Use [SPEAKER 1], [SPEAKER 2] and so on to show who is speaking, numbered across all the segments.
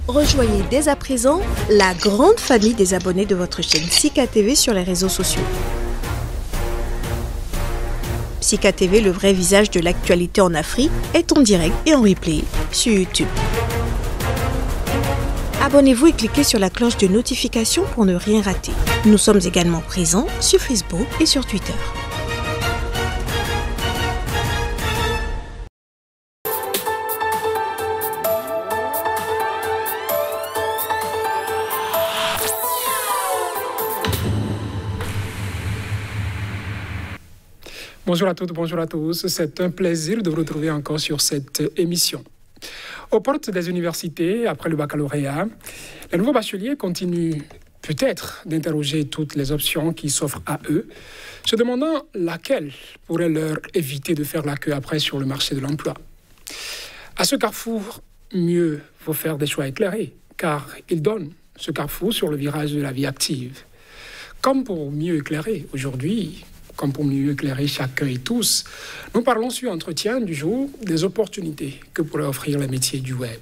[SPEAKER 1] Rejoignez dès à présent la grande famille des abonnés de votre chaîne Sika TV sur les réseaux sociaux. Sika TV, le vrai visage de l'actualité en Afrique, est en direct et en replay sur YouTube. Abonnez-vous et cliquez sur la cloche de notification pour ne rien rater. Nous sommes également présents sur Facebook et sur Twitter.
[SPEAKER 2] Bonjour à toutes, bonjour à tous. C'est un plaisir de vous retrouver encore sur cette émission. Aux portes des universités, après le baccalauréat, les nouveaux bacheliers continuent peut-être d'interroger toutes les options qui s'offrent à eux, se demandant laquelle pourrait leur éviter de faire la queue après sur le marché de l'emploi. À ce carrefour, mieux vaut faire des choix éclairés, car il donne ce carrefour sur le virage de la vie active. Comme pour mieux éclairer aujourd'hui, comme pour mieux éclairer chacun et tous, nous parlons sur Entretien du jour des opportunités que pourraient offrir les métiers du web.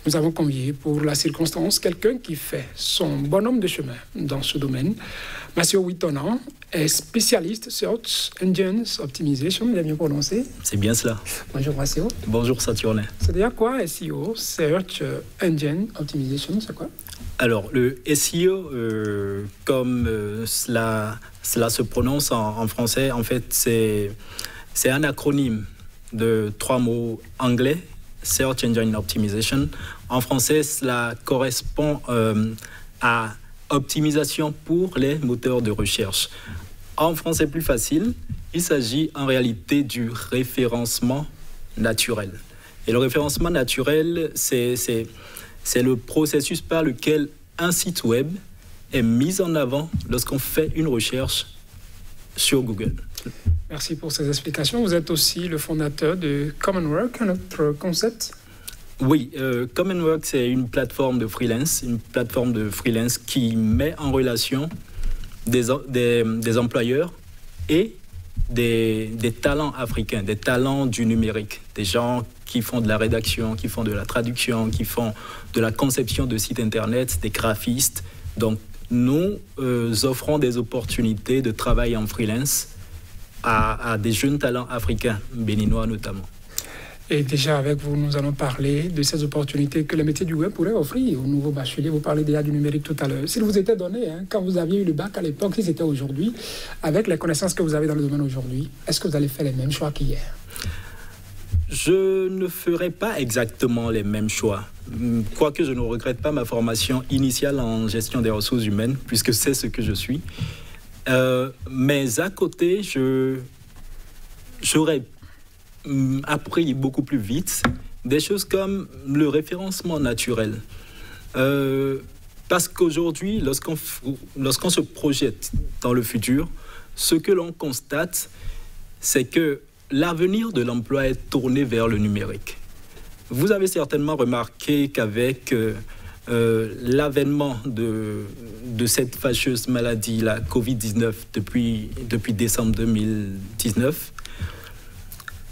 [SPEAKER 2] Nous avons convié pour la circonstance quelqu'un qui fait son bonhomme de chemin dans ce domaine. Mathieu Wittonan est spécialiste Search Engines Optimization, il a bien prononcé.
[SPEAKER 3] C'est bien cela.
[SPEAKER 2] Bonjour Mathieu.
[SPEAKER 3] Bonjour Saturne.
[SPEAKER 2] C'est-à-dire quoi SEO, Search Engine Optimization, c'est quoi?
[SPEAKER 3] Alors, le SEO, comme cela se prononce en français, en fait, c'est un acronyme de 3 mots anglais, Search Engine Optimization. En français, cela correspond à optimisation pour les moteurs de recherche. En français plus facile, il s'agit en réalité du référencement naturel. Et le référencement naturel, c'est le processus par lequel un site web est mis en avant lorsqu'on fait une recherche sur Google.
[SPEAKER 2] Merci pour ces explications. Vous êtes aussi le fondateur de Commonwork, notre concept.
[SPEAKER 3] Oui, Commonwork, c'est une plateforme de freelance, qui met en relation des employeurs et des talents africains, des talents du numérique, des gens qui font de la rédaction, qui font de la traduction, qui font de la conception de sites internet, des graphistes. Donc, nous offrons des opportunités de travail en freelance à des jeunes talents africains, béninois notamment.
[SPEAKER 2] Et déjà avec vous, nous allons parler de ces opportunités que les métiers du web pourraient offrir aux nouveaux bacheliers. Vous parlez déjà du numérique tout à l'heure. S'il vous était donné, quand vous aviez eu le bac à l'époque, si c'était aujourd'hui, avec les connaissances que vous avez dans le domaine aujourd'hui, est-ce que vous allez faire les mêmes choix qu'hier?
[SPEAKER 3] Je ne ferai pas exactement les mêmes choix. Quoique je ne regrette pas ma formation initiale en gestion des ressources humaines, puisque c'est ce que je suis. Mais à côté, j'aurais appris beaucoup plus vite des choses comme le référencement naturel. Parce qu'aujourd'hui, lorsqu'on se projette dans le futur, ce que l'on constate, c'est que l'avenir de l'emploi est tourné vers le numérique. Vous avez certainement remarqué qu'avec l'avènement de cette fâcheuse maladie, la Covid-19, depuis décembre 2019,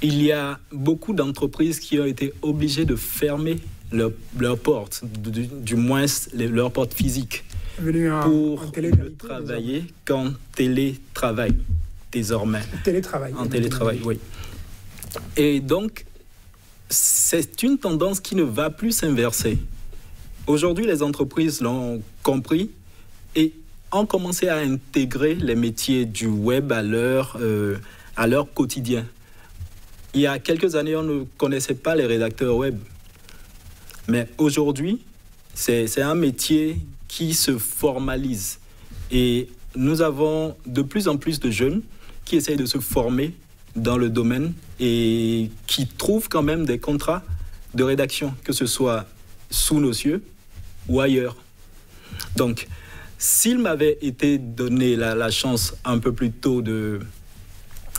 [SPEAKER 3] il y a beaucoup d'entreprises qui ont été obligées de fermer leurs portes, du moins leurs portes physiques, pour ne travailler qu'en télétravail désormais. En télétravail, oui. Et donc, c'est une tendance qui ne va plus s'inverser. Aujourd'hui, les entreprises l'ont compris et ont commencé à intégrer les métiers du web à leur quotidien. Il y a quelques années, on ne connaissait pas les rédacteurs web. Mais aujourd'hui, c'est un métier qui se formalise. Et nous avons de plus en plus de jeunes qui essayent de se former dans le domaine et qui trouvent quand même des contrats de rédaction, que ce soit sous nos cieux ou ailleurs. Donc, s'il m'avait été donné la chance un peu plus tôt de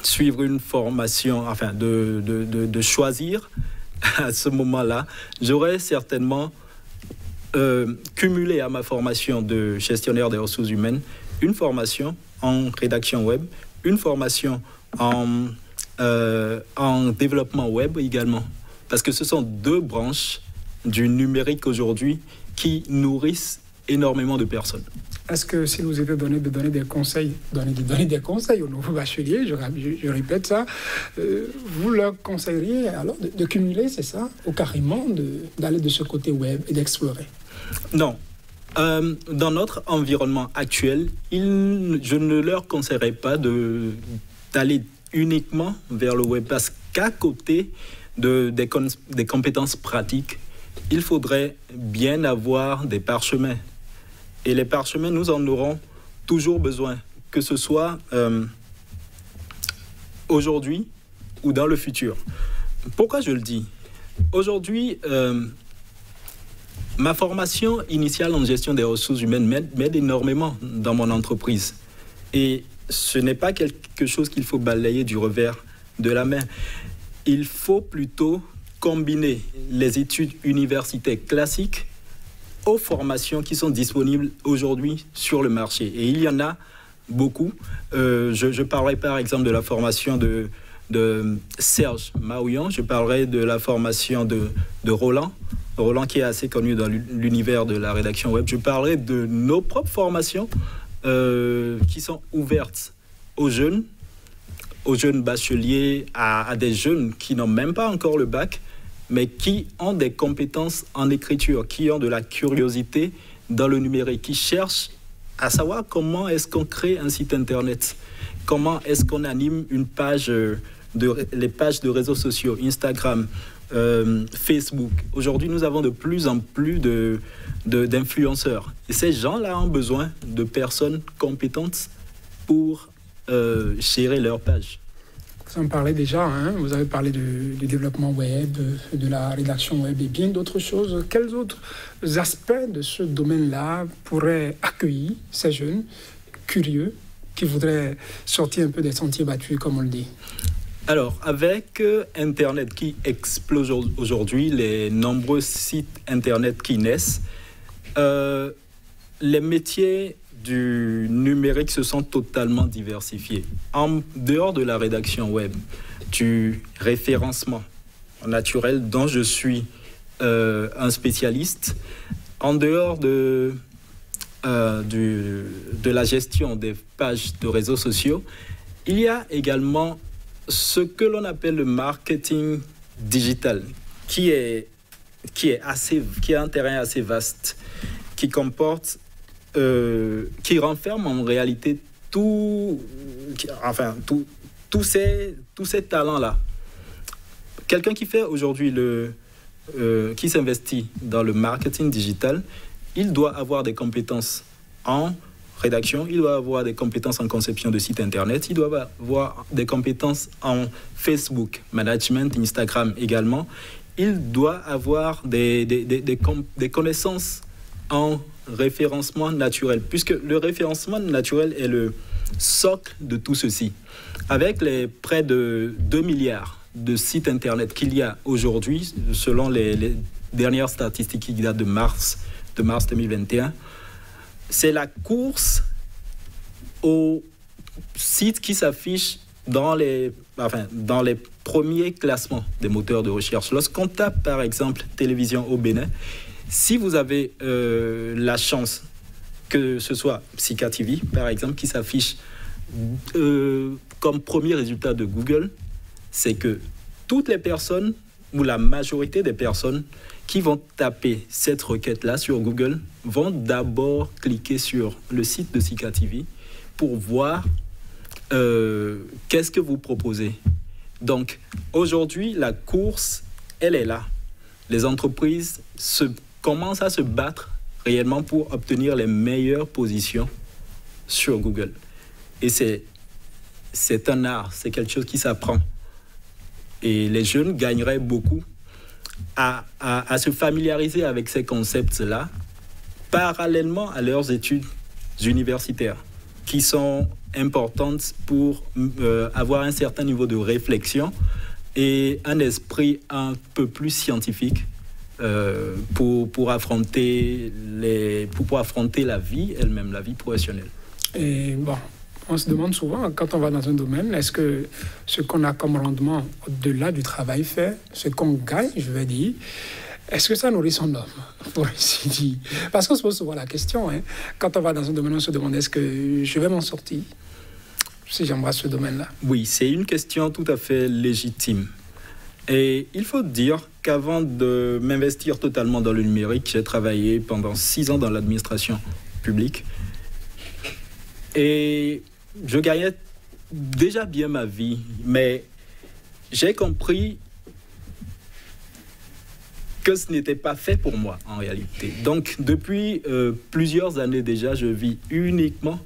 [SPEAKER 3] suivre une formation, enfin de choisir à ce moment-là, j'aurais certainement cumulé à ma formation de gestionnaire des ressources humaines une formation en rédaction web, une formation en développement web également. Parce que ce sont deux branches du numérique aujourd'hui qui nourrissent énormément de personnes.
[SPEAKER 2] Est-ce que si vous étiez donné de donner des conseils aux nouveaux bacheliers, je répète ça, vous leur conseilleriez alors de cumuler, c'est ça, ou carrément d'aller de ce côté web et d'explorer?
[SPEAKER 3] Non. Dans notre environnement actuel, je ne leur conseillerais pas d'aller uniquement vers le web parce qu'à côté des compétences pratiques, il faudrait bien avoir des parchemins. Et les parchemins, nous en aurons toujours besoin, que ce soit aujourd'hui ou dans le futur. Pourquoi je le dis? Aujourd'hui, ma formation initiale en gestion des ressources humaines m'aide énormément dans mon entreprise. Et ce n'est pas quelque chose qu'il faut balayer du revers de la main. Il faut plutôt combiner les études universitaires classiques aux formations qui sont disponibles aujourd'hui sur le marché. Et il y en a beaucoup. Je parlerai par exemple de la formation de Serge Maouillon. Je parlerai de la formation de Roland qui est assez connu dans l'univers de la rédaction web. Je parlerai de nos propres formations qui sont ouvertes aux jeunes bacheliers, à des jeunes qui n'ont même pas encore le bac, mais qui ont des compétences en écriture, qui ont de la curiosité dans le numérique, qui cherchent à savoir comment est-ce qu'on crée un site internet, comment est-ce qu'on anime une page, les pages de réseaux sociaux, Instagram, Facebook. Aujourd'hui, nous avons de plus en plus d'influenceurs. Et ces gens-là ont besoin de personnes compétentes pour gérer leur page.
[SPEAKER 2] Vous en parlez déjà, hein? Vous avez parlé du développement web, de la rédaction web et bien d'autres choses. Quels autres aspects de ce domaine-là pourraient accueillir ces jeunes curieux qui voudraient sortir un peu des sentiers battus, comme on le dit?
[SPEAKER 3] Alors, avec Internet qui explose aujourd'hui, les nombreux sites Internet qui naissent, les métiers du numérique se sont totalement diversifiés. En dehors de la rédaction web, du référencement naturel dont je suis un spécialiste, en dehors de la gestion des pages de réseaux sociaux, il y a également ce que l'on appelle le marketing digital, qui est un terrain assez vaste, qui comporte qui renferme en réalité tous ces talents-là. Quelqu'un qui fait aujourd'hui qui s'investit dans le marketing digital, il doit avoir des compétences en rédaction, il doit avoir des compétences en conception de sites internet, il doit avoir des compétences en Facebook, management, Instagram également. Il doit avoir des connaissances en référencement naturel, puisque le référencement naturel est le socle de tout ceci. Avec les près de 2 milliards de sites internet qu'il y a aujourd'hui, selon les dernières statistiques qui datent de mars 2021, c'est la course aux sites qui s'affichent dans les premiers classements des moteurs de recherche. Lorsqu'on tape par exemple télévision au Bénin, si vous avez la chance que ce soit Sika TV, par exemple, qui s'affiche comme premier résultat de Google, c'est que toutes les personnes, ou la majorité des personnes qui vont taper cette requête-là sur Google, vont d'abord cliquer sur le site de Sika TV pour voir qu'est-ce que vous proposez. Donc, aujourd'hui, la course, elle est là. Les entreprises commencent à se battre réellement pour obtenir les meilleures positions sur Google. Et c'est un art, c'est quelque chose qui s'apprend. Et les jeunes gagneraient beaucoup à se familiariser avec ces concepts-là, parallèlement à leurs études universitaires, qui sont importantes pour avoir un certain niveau de réflexion et un esprit un peu plus scientifique pour affronter la vie elle-même, la vie professionnelle.
[SPEAKER 2] Et bon, on se demande souvent, quand on va dans un domaine, est-ce que ce qu'on a comme rendement au-delà du travail fait, ce qu'on gagne, je vais dire, Est-ce que ça nourrit son homme, pour ainsi dire? Parce qu'on se pose souvent la question, hein. Quand on va dans un domaine, on se demande est-ce que je vais m'en sortir si j'embrasse ce domaine-là?
[SPEAKER 3] Oui, c'est une question tout à fait légitime. Et il faut dire qu'avant de m'investir totalement dans le numérique, j'ai travaillé pendant 6 ans dans l'administration publique. Et je gagnais déjà bien ma vie, mais j'ai compris que ce n'était pas fait pour moi en réalité. Donc depuis plusieurs années déjà, je vis uniquement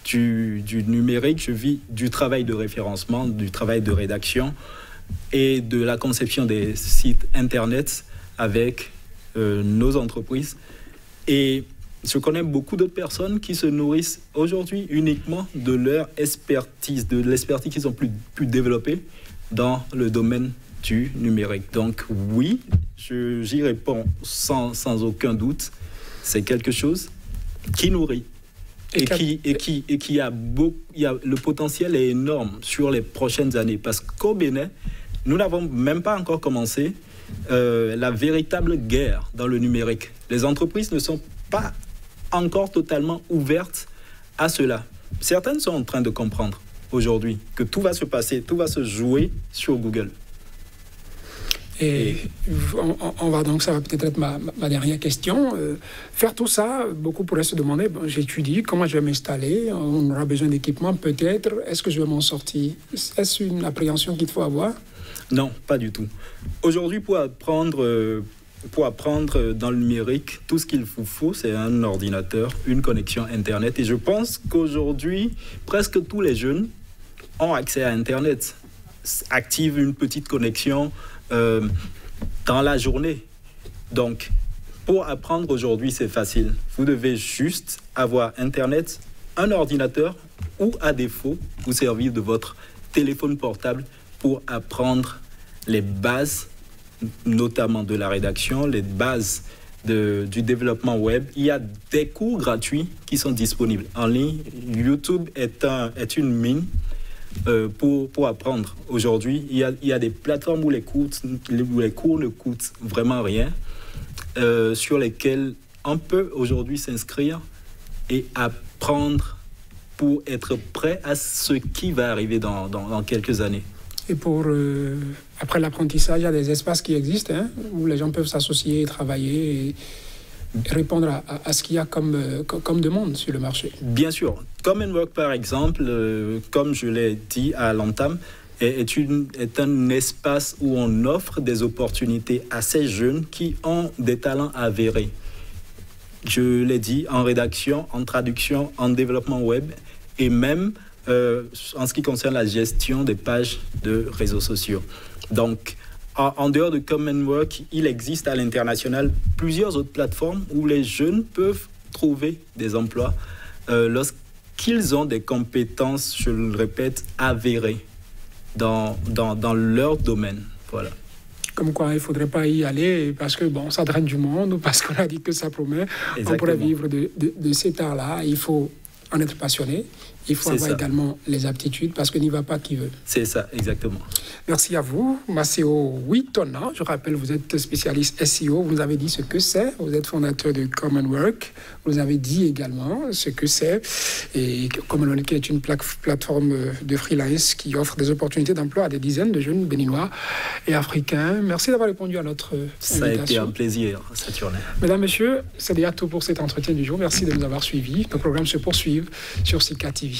[SPEAKER 3] du numérique, je vis du travail de référencement, du travail de rédaction et de la conception des sites internet avec nos entreprises. Et je connais beaucoup d'autres personnes qui se nourrissent aujourd'hui uniquement de leur expertise, de l'expertise qu'ils ont pu développer dans le domaine du numérique. Donc oui, j'y réponds sans aucun doute. C'est quelque chose qui nourrit et qui a le potentiel est énorme sur les prochaines années. Parce qu'au Bénin, nous n'avons même pas encore commencé la véritable guerre dans le numérique. Les entreprises ne sont pas encore totalement ouvertes à cela. Certaines sont en train de comprendre aujourd'hui que tout va se passer, tout va se jouer sur Google.
[SPEAKER 2] Et on va donc, ça va peut-être être ma dernière question. Faire tout ça, beaucoup pourraient se demander, bon, j'étudie, comment je vais m'installer? On aura besoin d'équipement peut-être. Est-ce que je vais m'en sortir? Est-ce une appréhension qu'il faut avoir?
[SPEAKER 3] Non, pas du tout. Aujourd'hui, pour apprendre dans le numérique, tout ce qu'il vous faut, c'est un ordinateur, une connexion Internet. Et je pense qu'aujourd'hui, presque tous les jeunes ont accès à Internet, activent une petite connexion dans la journée. Donc, pour apprendre aujourd'hui, c'est facile. Vous devez juste avoir Internet, un ordinateur ou, à défaut, vous servir de votre téléphone portable pour apprendre les bases, notamment de la rédaction, les bases du développement web. Il y a des cours gratuits qui sont disponibles en ligne. YouTube est une mine pour apprendre. Aujourd'hui, il y a des plateformes où les cours ne coûtent vraiment rien, sur lesquels on peut aujourd'hui s'inscrire et apprendre pour être prêt à ce qui va arriver dans quelques années.
[SPEAKER 2] Et après l'apprentissage, il y a des espaces qui existent, hein, où les gens peuvent s'associer, travailler et répondre à ce qu'il y a comme demande sur le marché.
[SPEAKER 3] Bien sûr. Common Work, par exemple, comme je l'ai dit à l'entame, est un espace où on offre des opportunités à ces jeunes qui ont des talents avérés. Je l'ai dit, en rédaction, en traduction, en développement web et même en ce qui concerne la gestion des pages de réseaux sociaux. Donc, en dehors de Common Work, il existe à l'international plusieurs autres plateformes où les jeunes peuvent trouver des emplois lorsqu'ils ont des compétences, je le répète, avérées dans leur domaine. Voilà.
[SPEAKER 2] Comme quoi, il ne faudrait pas y aller parce que bon, ça draine du monde ou parce qu'on a dit que ça promet.
[SPEAKER 3] Exactement.
[SPEAKER 2] On pourrait vivre de cet art-là. Il faut en être passionné. Il faut avoir également les aptitudes parce que n'y va pas qui veut.
[SPEAKER 3] C'est ça, exactement.
[SPEAKER 2] Merci à vous, Maceo Witona. Je rappelle, vous êtes spécialiste SEO. Vous nous avez dit ce que c'est. Vous êtes fondateur de Common Work. Vous nous avez dit également ce que c'est. Et Common Work est une plateforme de freelance qui offre des opportunités d'emploi à des dizaines de jeunes béninois et africains. Merci d'avoir répondu à notre invitation.
[SPEAKER 3] Ça a été un plaisir, Saturnin.
[SPEAKER 2] Mesdames, Messieurs, c'est déjà tout pour cet entretien du jour. Merci de nous avoir suivis. Nos programmes se poursuivent sur CICA TV.